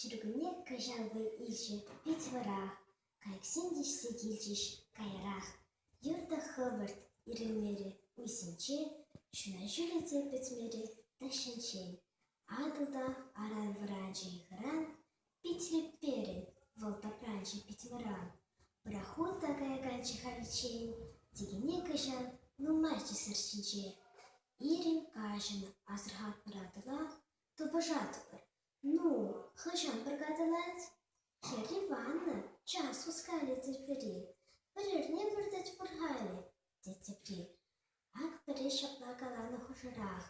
Çürüгіне кажалбы илчі петьварах, кайксен дешсе келчіш кайрах. Юрда хывырт ирілмері уйсенче, шуна жүледе бітмері ташынчен. Адылда аран вранчы игран, петлеп перен, волта пранчы петьваран. Брахута каяганчы халичен, дегене кажал нумайчы сырчынче. Ирим кажын азырхат бұрадыла, тубыжатыпыр. Ну, хыжан біргадылат. Херри ванна, час ускали терпери. Бірірне бірдіт бұрғали, детепри. Ак бірі шаплагаланы хұжырақ.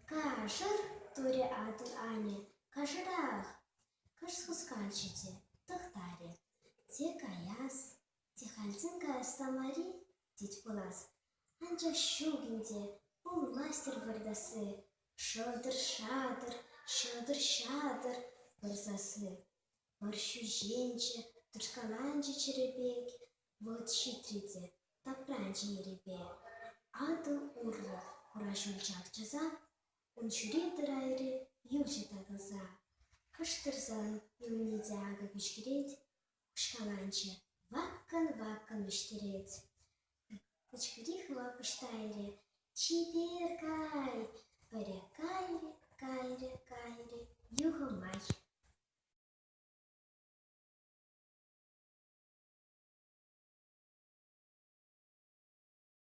Кажыр, туре адыл ане, кажырақ. Кыш хускальчыте, тұқтаре. Те каяс, те хальцин каястамари, дит булас. Анча шугінде, бұл мастер вырдасы. Шыдыр-шадыр, шыдыр-шадыр бұрзасы. Бұршу женчі, тұршқаланчы черебек, вот щитриде, тапранчы еребе. Адыл урлы, құрашын чақчаза, унчури дырайры, юлчы тағылза. Кыштырзан, юлнеде ағы күшкерет, құшқаланчы, ваккан-ваккан мүштерет. Кычкырих лапыштайры, чиберкай,